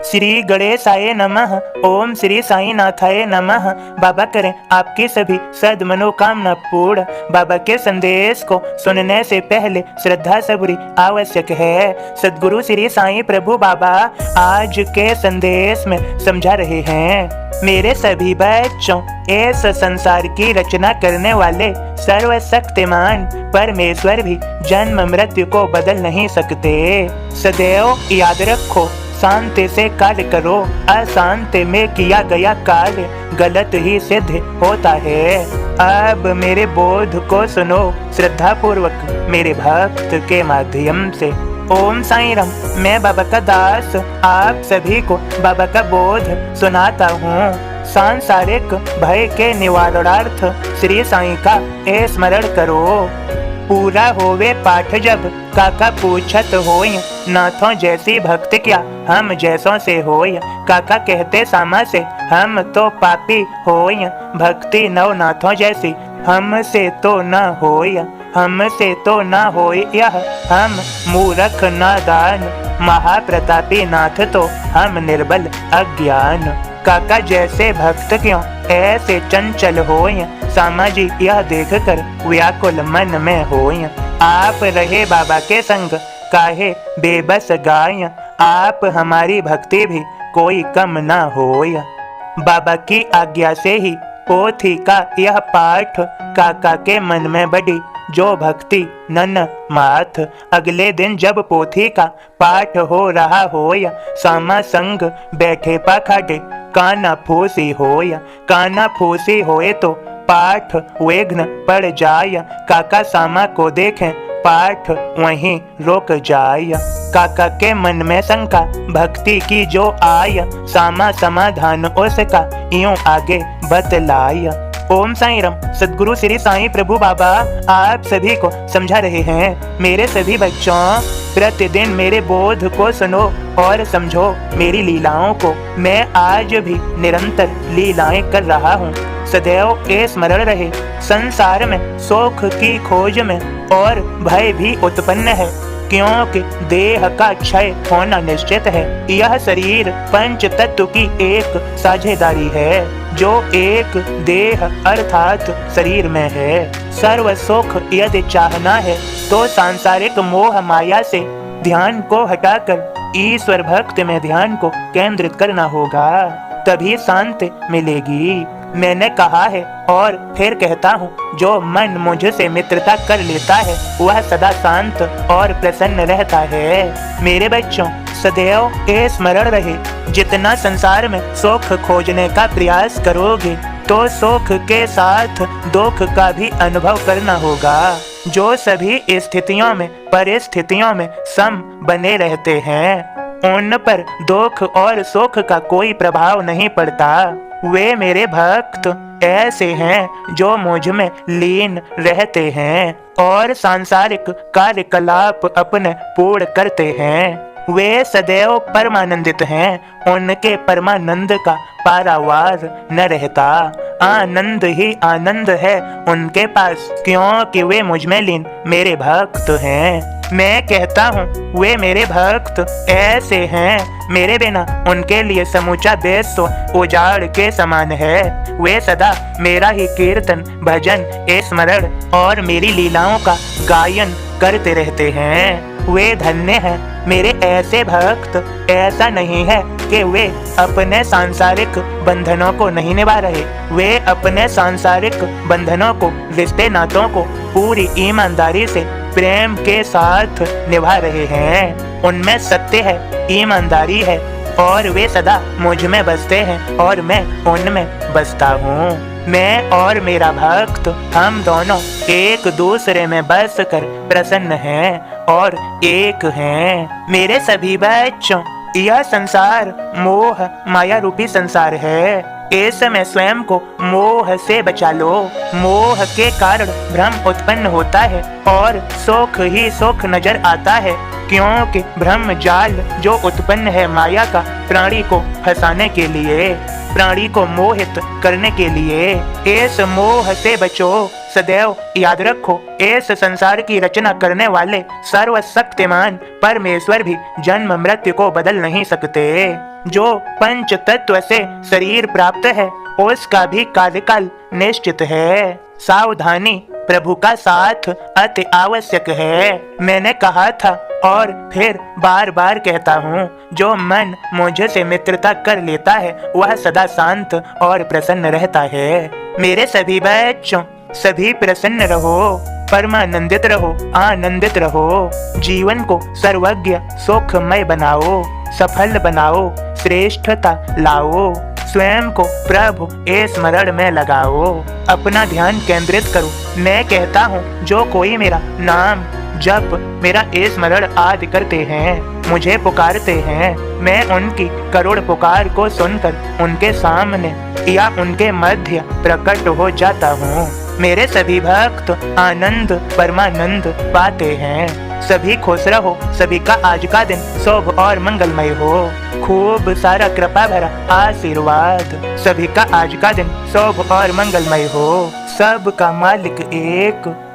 श्री गणेशाय नमः। ओम श्री साईनाथाय नमः। बाबा करें आपकी सभी सद मनोकामना पूर्ण। बाबा के संदेश को सुनने से पहले श्रद्धा सबूरी आवश्यक है। सद्गुरु श्री साईं प्रभु बाबा आज के संदेश में समझा रहे हैं, मेरे सभी बच्चों, इस संसार की रचना करने वाले सर्वशक्तिमान परमेश्वर भी जन्म मृत्यु को बदल नहीं सकते। सदैव याद रखो, शांति से कार्य करो, अशांति में किया गया कार्य गलत ही सिद्ध होता है। अब मेरे बोध को सुनो श्रद्धा पूर्वक मेरे भक्त के माध्यम से। ओम साईं राम। मैं बाबा का दास आप सभी को बाबा का बोध सुनाता हूँ। सांसारिक भय के निवारणार्थ श्री साईं का स्मरण करो। पूरा होवे पाठ जब काका पूछत होय, नाथों जैसी भक्ति क्या हम जैसों से होय। काका कहते सामा से, हम तो पापी होय, भक्ति नव नाथों जैसी हमसे तो न होय। हमसे तो न होय यह हम मूर्ख नादान, महाप्रतापी नाथ तो हम निर्बल अज्ञान। काका जैसे भक्त क्यों ऐसे चंचल होय, सामा जी यह देख कर व्याकुल मन में होय। आप रहे बाबा के संग काहे बेबस गाय, आप हमारी भक्ति भी कोई कम न होय। बाबा की आज्ञा से ही पोथी का यह पाठ काका के मन में बढ़ी जो भक्ति नन माथ। अगले दिन जब पोथी का पाठ हो रहा होय, सामा संग बैठे पाखाटे काना फूसी होय। काना फूसी होए तो पाठ विघ्न पड़ जाय। काका सामा को देखें पाठ वहीं रोक जाय। काका के मन में शंका भक्ति की जो आय, सामा समाधान उसका यूं आगे बतलाय। ओम साईं राम। सद्गुरु श्री साईं प्रभु बाबा आप सभी को समझा रहे हैं, मेरे सभी बच्चों, प्रतिदिन मेरे बोध को सुनो और समझो मेरी लीलाओं को। मैं आज भी निरंतर लीलाएं कर रहा हूँ। सदैव ये स्मरण रहे, संसार में सुख की खोज में और भय भी उत्पन्न है, क्योंकि देह का क्षय होना निश्चित है। यह शरीर पंच तत्व की एक साझेदारी है, जो एक देह अर्थात शरीर में है। सर्व सुख यदि चाहना है तो सांसारिक मोह माया से ध्यान को हटाकर ईश्वर भक्त में ध्यान को केंद्रित करना होगा, तभी शांति मिलेगी। मैंने कहा है और फिर कहता हूँ, जो मन मुझसे मित्रता कर लेता है वह सदा शांत और प्रसन्न रहता है। मेरे बच्चों, सदैव ये स्मरण रहे, जितना संसार में सुख खोजने का प्रयास करोगे तो सुख के साथ दुख का भी अनुभव करना होगा। जो सभी स्थितियों में परिस्थितियों में सम बने रहते हैं, उन पर दुख और सुख का कोई प्रभाव नहीं पड़ता। वे मेरे भक्त ऐसे हैं जो मुझ में लीन रहते हैं और सांसारिक कार्यकलाप अपने पूर्ण करते हैं। वे सदैव परमानंदित हैं, उनके परमानंद का पारावार न रहता। आनंद ही आनंद है उनके पास, क्योंकि वे मुझ में लीन मेरे भक्त हैं। मैं कहता हूँ, वे मेरे भक्त ऐसे हैं, मेरे बिना उनके लिए समूचा देश तो उजाड़ के समान है। वे सदा मेरा ही कीर्तन भजन स्मरण और मेरी लीलाओं का गायन करते रहते हैं। वे धन्य हैं मेरे ऐसे भक्त। ऐसा नहीं है कि वे अपने सांसारिक बंधनों को नहीं निभा रहे, वे अपने सांसारिक बंधनों को, रिश्ते नातों को पूरी ईमानदारी से प्रेम के साथ निभा रहे हैं। उनमें सत्य है, ईमानदारी है और वे सदा मुझ में बसते हैं और मैं उनमें बसता हूँ। मैं और मेरा भक्त, हम दोनों एक दूसरे में बस कर प्रसन्न हैं और एक हैं। मेरे सभी बच्चों, यह संसार मोह माया रूपी संसार है। इस समय स्वयं को मोह से बचा लो। मोह के कारण भ्रम उत्पन्न होता है और सुख ही सुख नजर आता है, क्योंकि भ्रम जाल जो उत्पन्न है माया का प्राणी को फंसाने के लिए। प्राणी को मोहित करने के लिए। इस मोह से बचो, सदैव याद रखो इस संसार की रचना करने वाले सर्वशक्तिमान परमेश्वर भी जन्म मृत्यु को बदल नहीं सकते। जो पंच तत्व से शरीर प्राप्त है उसका भी कार्यकाल निश्चित है। सावधानी, प्रभु का साथ अति आवश्यक है। मैंने कहा था और फिर बार बार कहता हूँ, जो मन मुझसे मित्रता कर लेता है वह सदा शांत और प्रसन्न रहता है। मेरे सभी बच्चों, सभी प्रसन्न रहो, परमानंदित रहो, आनंदित रहो। जीवन को सर्वज्ञ सुखमय बनाओ, सफल बनाओ, श्रेष्ठता लाओ। स्वयं को प्रभु स्मरण में लगाओ, अपना ध्यान केंद्रित करो। मैं कहता हूँ, जो कोई मेरा नाम जप, मेरा स्मरण आदि करते हैं, मुझे पुकारते हैं, मैं उनकी करुण पुकार को सुनकर उनके सामने या उनके मध्य प्रकट हो जाता हूँ। मेरे सभी भक्त आनंद परमानंद पाते हैं। सभी खुश रहो, सभी का आज का दिन शुभ और मंगलमय हो। खूब सारा कृपा भरा आशीर्वाद, सभी का आज का दिन शुभ और मंगलमय हो। सबका मालिक एक।